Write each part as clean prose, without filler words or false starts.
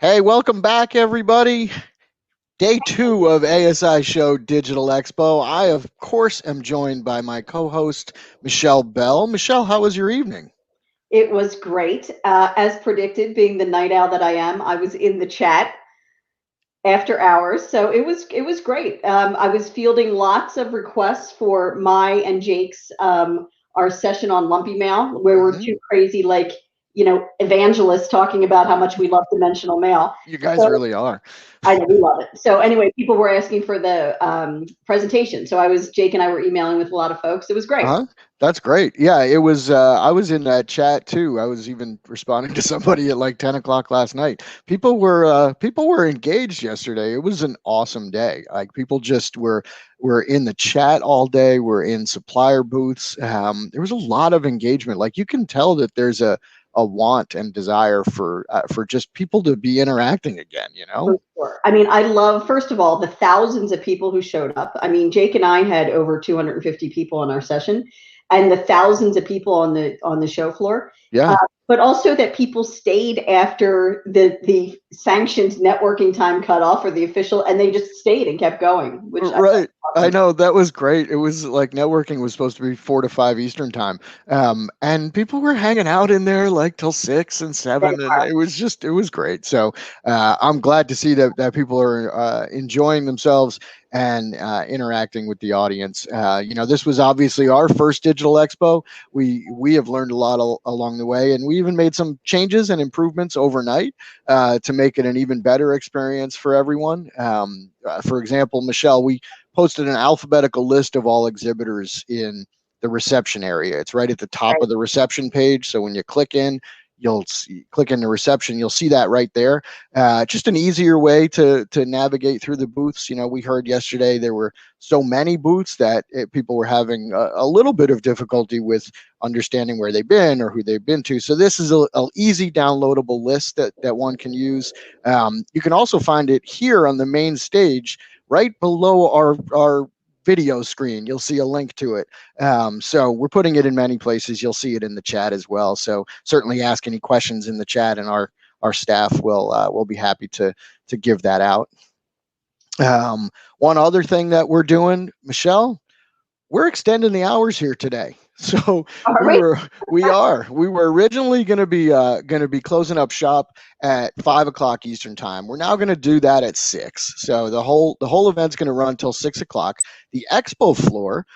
Hey, welcome back, everybody. Day two of ASI Show Digital Expo. I, of course, am joined by my co-host, Michele Bell. Michele, how was your evening? It was great. As predicted, being the night owl that I am, I was in the chat after hours, so it was great. I was fielding lots of requests for my and Jake's our session on lumpy mail, where we're Hmm. two crazy evangelists talking about how much we love dimensional mail. You guys So really are. I know we love it. So anyway, people were asking for the presentation. So Jake and I were emailing with a lot of folks. It was great. Uh-huh. That's great. Yeah, it was. I was in that chat too. I was even responding to somebody at like 10 o'clock last night. People were engaged yesterday. It was an awesome day. Like people just were in the chat all day. We're in supplier booths. There was a lot of engagement. Like you can tell that there's a want and desire for just people to be interacting again. You For know. sure. I mean, I love, first of all, the thousands of people who showed up. I mean, Jake and I had over 250 people in our session, and the thousands of people on the show floor. Uh, Yeah. but also that people stayed after the sanctioned networking time cut off, or the official, and they just stayed and kept going, which I thought Right. was I awesome. know that was great. It was like networking was supposed to be 4 to 5 Eastern time. And people were hanging out in there like till 6 and 7. And it was great. So I'm glad to see that people are enjoying themselves and interacting with the audience. This was obviously our first digital expo. We have learned a lot along the way, and we even made some changes and improvements overnight to make it an even better experience for everyone. For example, Michele, we posted an alphabetical list of all exhibitors in the reception area. It's right at the top Right. of the reception page. So when you click in, click into reception, you'll see that right there. Just an easier way to navigate through the booths. We heard yesterday there were so many booths that people were having a little bit of difficulty with understanding where they've been or who they've been to. So this is a easy downloadable list that one can use. You can also find it here on the main stage, right below our video screen. You'll see a link to it. So we're putting it in many places. You'll see it in the chat as well. So certainly ask any questions in the chat, and our staff will be happy to give that out. One other thing that we're doing, Michele, we're extending the hours here today. So All we right. were we were originally going to be closing up shop at 5 o'clock Eastern time. We're now going to do that at 6. So the whole event's going to run until 6 o'clock. The expo floor,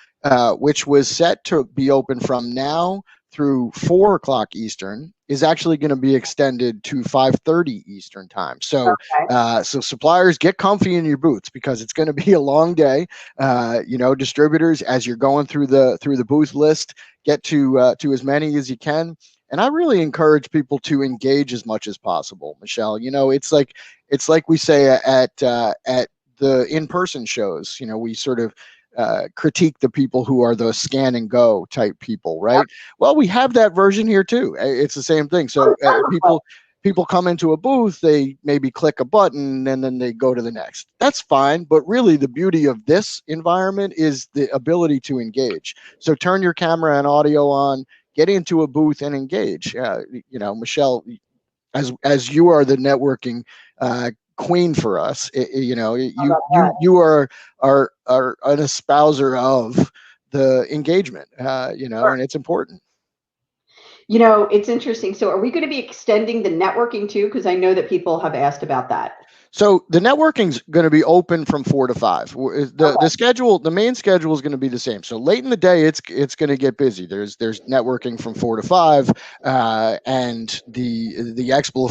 which was set to be open from now through 4 o'clock Eastern, is actually going to be extended to 5:30 Eastern time. So Okay. so suppliers, get comfy in your boots because it's going to be a long day. Distributors, as you're going through the booth list, get to as many as you can. And I really encourage people to engage as much as possible, Michele. It's like we say at the in-person shows. We sort of critique the people who are the scan and go type people, right? Well, we have that version here too. It's the same thing. So Wonderful. people come into a booth, they maybe click a button and then they go to the next. That's fine, but really the beauty of this environment is the ability to engage. So turn your camera and audio on, get into a booth and engage. Michele, as you are the networking queen for us, How about that? you are an espouser of the engagement, and it's important. It's interesting. So are we going to be extending the networking too? Because I know that people have asked about that. So the networking's going to be open from 4 to 5. The main schedule is going to be the same. So late in the day, it's going to get busy. There's networking from 4 to 5, and the expo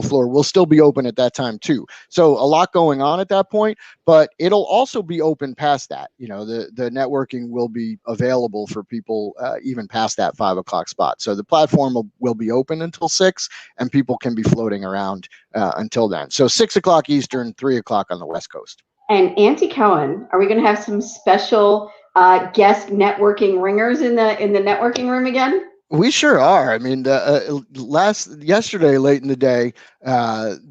floor will still be open at that time too. So a lot going on at that point, but it'll also be open past that. The networking will be available for people even past that 5 o'clock spot. So the platform will be open until 6, and people can be floating around until then. So 6 o'clock Eastern, 3 o'clock on the West Coast. And Auntie Cohen, are we going to have some special guest networking ringers in the networking room again? We sure are. I mean, yesterday, late in the day,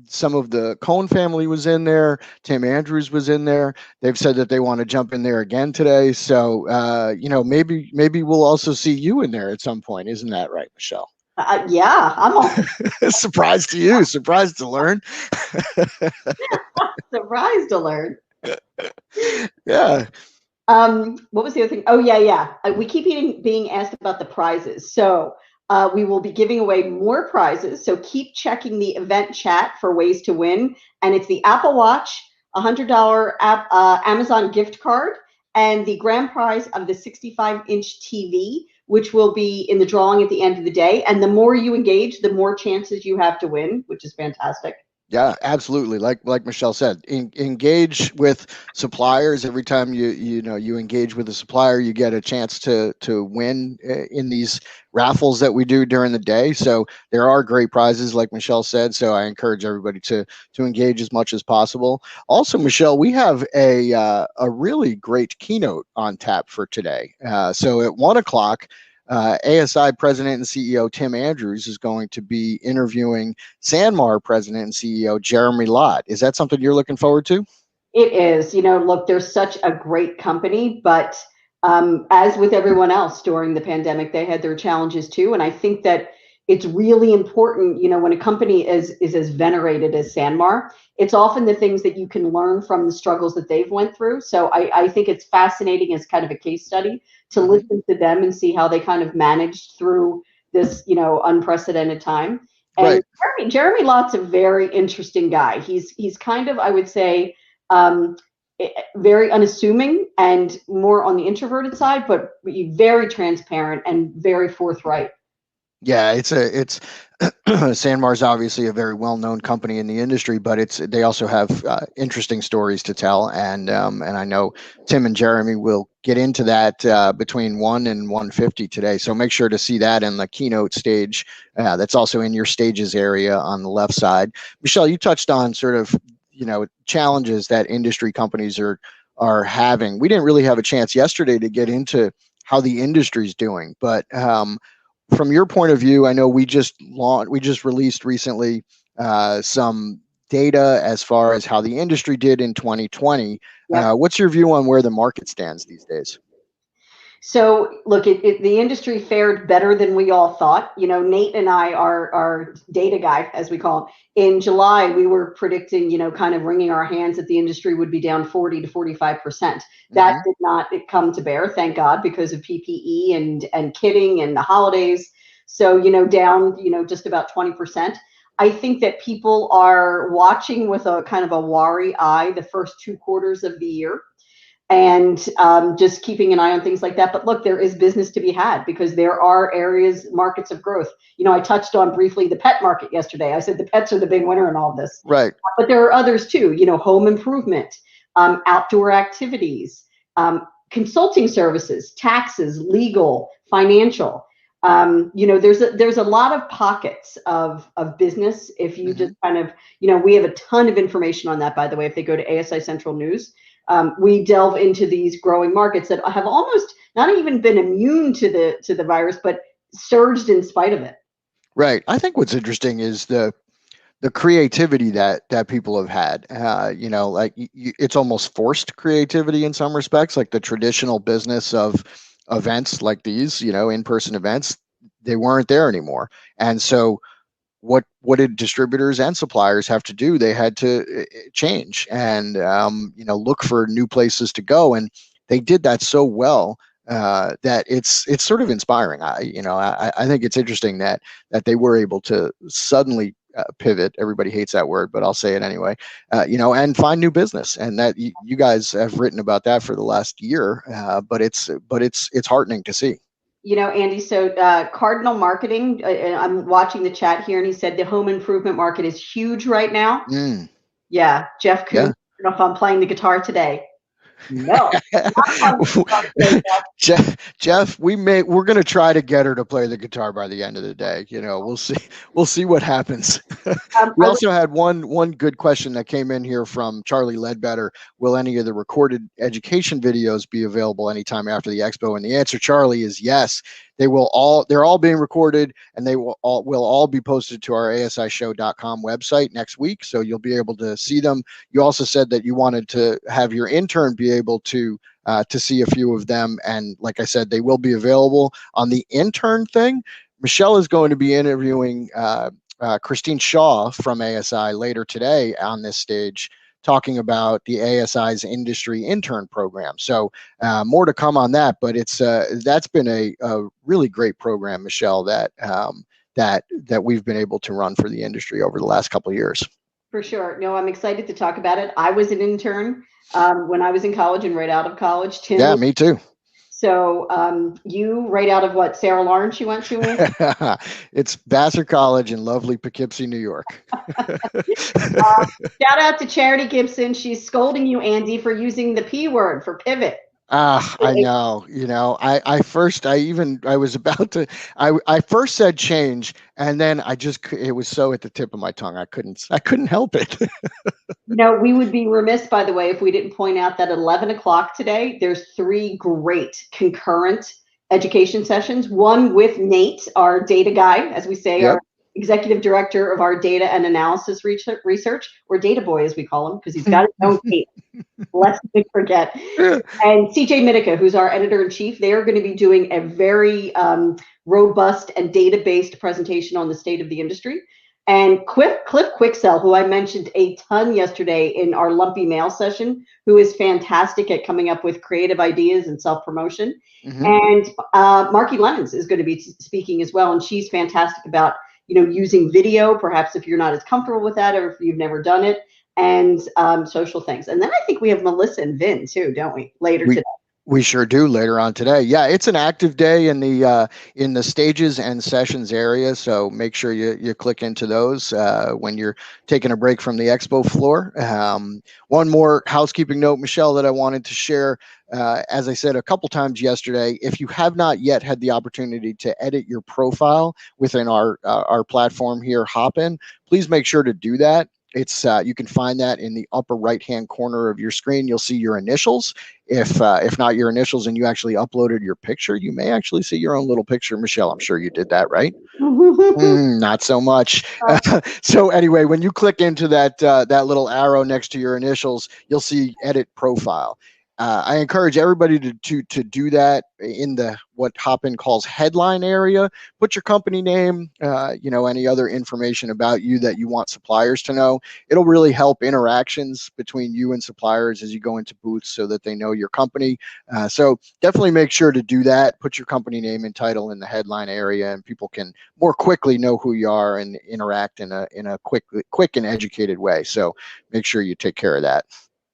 some of the Cohen family was in there. Tim Andrews was in there. They've said that they want to jump in there again today. So, maybe we'll also see you in there at some point. Isn't that right, Michele? Yeah, I'm all Surprise to you, surprised to learn. surprised to learn. Yeah. What was the other thing? Oh, yeah, yeah. We keep being asked about the prizes. So we will be giving away more prizes. So keep checking the event chat for ways to win. And it's the Apple Watch, $100 Amazon gift card, and the grand prize of the 65-inch TV, which will be in the drawing at the end of the day. And the more you engage, the more chances you have to win, which is fantastic. Yeah, absolutely. Like Michele said, engage with suppliers. Every time you engage with a supplier, you get a chance to win in these raffles that we do during the day. So there are great prizes, like Michele said. So I encourage everybody to engage as much as possible. Also, Michele, we have a really great keynote on tap for today. So at 1 o'clock. ASI President and CEO Tim Andrews is going to be interviewing Sanmar President and CEO Jeremy Lott. Is that something you're looking forward to? It is. Look, they're such a great company, but as with everyone else during the pandemic, they had their challenges too. And I think that it's really important, when a company is as venerated as Sanmar, it's often the things that you can learn from the struggles that they've went through. So I think it's fascinating as kind of a case study to listen to them and see how they kind of managed through this, unprecedented time. And Right. Jeremy Lott's a very interesting guy. He's kind of, I would say, um, very unassuming and more on the introverted side, but very transparent and very forthright. Yeah, it's Sanmar's obviously a very well-known company in the industry, but they also have interesting stories to tell, and I know Tim and Jeremy will get into that between 1 and 1:50 today. So make sure to see that in the keynote stage. That's also in your stages area on the left side. Michele, you touched on sort of challenges that industry companies are having. We didn't really have a chance yesterday to get into how the industry's doing, but from your point of view, I know we just released recently some data as far as how the industry did in 2020. Yep. What's your view on where the market stands these days? So look, the industry fared better than we all thought. Nate and I are our data guy, as we call him. In July, we were predicting, kind of wringing our hands that the industry would be down 40 to 45%. That did not come to bear, thank God, because of PPE and kitting and the holidays. So, down, just about 20%. I think that people are watching with a kind of a wary eye the first 2 quarters of the year, and just keeping an eye on things like that. But look, there is business to be had because there are markets of growth. I touched on briefly the pet market yesterday. I said the pets are the big winner in all this. Right. But there are others too, home improvement, outdoor activities, consulting services, taxes, legal, financial. There's a lot of pockets of business. If you just kind of, we have a ton of information on that, by the way, if they go to ASI Central News. We delve into these growing markets that have almost not even been immune to the virus, but surged in spite of it. Right. I think what's interesting is the creativity that people have had. It's almost forced creativity in some respects, like the traditional business of events like these, in-person events, they weren't there anymore. And so what did distributors and suppliers have to do? They had to change and look for new places to go, and they did that so well that it's sort of inspiring. I think it's interesting that they were able to suddenly pivot. Everybody hates that word, but I'll say it anyway. And find new business, and that you guys have written about that for the last year. But it's heartening to see. Andy, so Cardinal Marketing, I'm watching the chat here, and he said the home improvement market is huge right now. Yeah, Jeff Coon, Yeah. I don't know if I'm playing the guitar today. No. Jeff, we're going to try to get her to play the guitar by the end of the day. We'll see what happens. We also had one good question that came in here from Charlie Ledbetter. Will any of the recorded education videos be available anytime after the expo? And the answer, Charlie, is yes. They're all being recorded, and they will all be posted to our asishow.com website next week. So you'll be able to see them. You also said that you wanted to have your intern be able to see a few of them. And like I said, they will be available on the intern thing. Michele is going to be interviewing Christine Shaw from ASI later today on this stage, talking about the ASI's industry intern program. So more to come on that, but that's been a really great program, Michele, that we've been able to run for the industry over the last couple of years. For sure. No, I'm excited to talk about it. I was an intern when I was in college and right out of college. Tim, yeah, me too. So you right out of what, Sarah Lawrence you went to, Andy? It's Vassar College in lovely Poughkeepsie, New York. Shout out to Charity Gibson. She's scolding you, Andy, for using the P word for pivot. I know, I was about to, I first said change, and then it was so at the tip of my tongue. I couldn't help it. We would be remiss, by the way, if we didn't point out that at 11 o'clock today, there's 3 great concurrent education sessions. One with Nate, our data guy, as we say, Yep. our executive director of our data and analysis research, or data boy, as we call him, because he's got his own data. Lest we forget. And CJ Minica, who's our editor-in-chief, they are going to be doing a very robust and data-based presentation on the state of the industry. And Cliff Quicksell, who I mentioned a ton yesterday in our lumpy mail session, who is fantastic at coming up with creative ideas and self-promotion. Mm-hmm. And Marky Lemons is going to be speaking as well, and she's fantastic about using video, perhaps if you're not as comfortable with that or if you've never done it, and social things. And then I think we have Melissa and Vin too, don't we? Later today. We sure do later on today. Yeah, it's an active day in the stages and sessions area, so make sure you click into those when you're taking a break from the expo floor. One more housekeeping note, Michele, that I wanted to share. As I said a couple times yesterday, if you have not yet had the opportunity to edit your profile within our platform here, Hopin, please make sure to do that. It's you can find that in the upper right-hand corner of your screen. You'll see your initials. If not your initials and you actually uploaded your picture, you may actually see your own little picture. Michele, I'm sure you did that, right? Not so much. So anyway, when you click into that little arrow next to your initials, you'll see edit profile. I encourage everybody to do that in what Hopin calls headline area. Put your company name, any other information about you that you want suppliers to know. It'll really help interactions between you and suppliers as you go into booths so that they know your company. So definitely make sure to do that. Put your company name and title in the headline area, and people can more quickly know who you are and interact in a quick and educated way. So make sure you take care of that.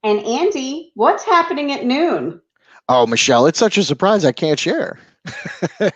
And Andy, what's happening at noon? Oh, Michele, it's such a surprise I can't share.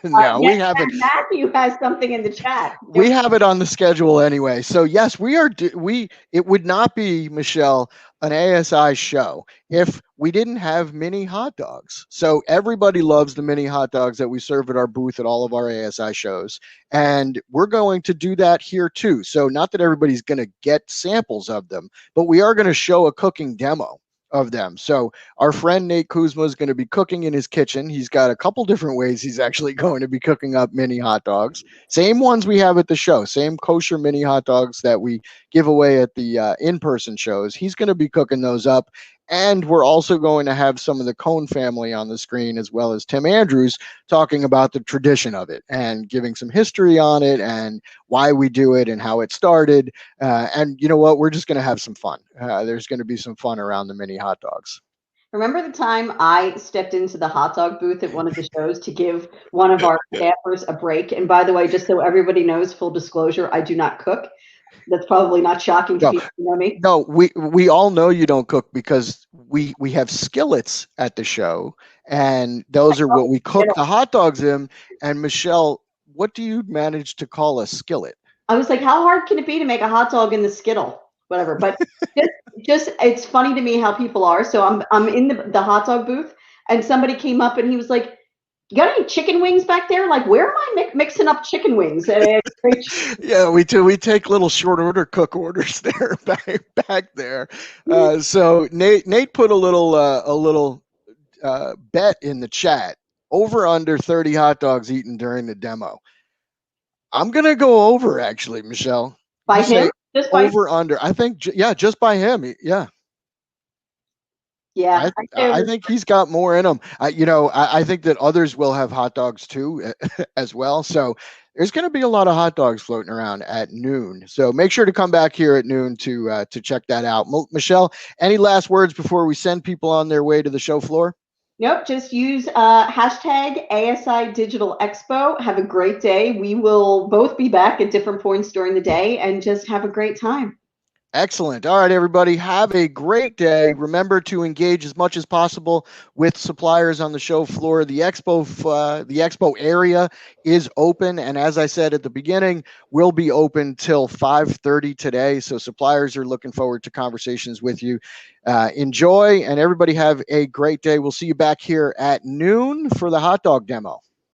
No, we have it. Matthew has something in the chat. We have it on the schedule anyway. So yes, it would not be, Michele, an ASI show if we didn't have mini hot dogs. So everybody loves the mini hot dogs that we serve at our booth at all of our ASI shows. And we're going to do that here too. So not that everybody's going to get samples of them, but we are going to show a cooking demo of them. So our friend Nate Kuzma is going to be cooking in his kitchen. He's got a couple different ways he's actually going to be cooking up mini hot dogs. Same ones we have at the show, same kosher mini hot dogs that we give away at the in-person shows. He's going to be cooking those up. And we're also going to have some of the Cohen family on the screen, as well as Tim Andrews, talking about the tradition of it and giving some history on it and why we do it and how it started. And you know what? We're just going to have some fun. There's going to be some fun around the mini hot dogs. Remember the time I stepped into the hot dog booth at one of the shows to give one of our staffers a break? And by the way, just so everybody knows, full disclosure, I do not cook. That's probably not shocking to people who know me. No, we all know you don't cook because we have skillets at the show, and those are what we cook the hot dogs in. And Michele, what do you manage to call a skillet? I was like, how hard can it be to make a hot dog in the skittle? Whatever. But just it's funny to me how people are. So I'm in the hot dog booth, and somebody came up and he was like, "You got any chicken wings back there? Like, where am I mixing up chicken wings?" Yeah, we do. We take little short order cook orders there back there. So Nate put a little bet in the chat: over under 30 hot dogs eaten during the demo. I'm gonna go over, actually, Michele. By him? Just by over under. I think just by him. Yeah. Yeah, I think he's got more in him. I think that others will have hot dogs too, as well. So there's going to be a lot of hot dogs floating around at noon. So make sure to come back here at noon to check that out. Michele, any last words before we send people on their way to the show floor? Nope, just use hashtag ASI Digital Expo. Have a great day. We will both be back at different points during the day and just have a great time. Excellent. All right, everybody, have a great day. Remember to engage as much as possible with suppliers on the show floor. The expo area is open, and as I said at the beginning, will be open till 5:30 today. So suppliers are looking forward to conversations with you. Enjoy, and everybody have a great day. We'll see you back here at noon for the hot dog demo.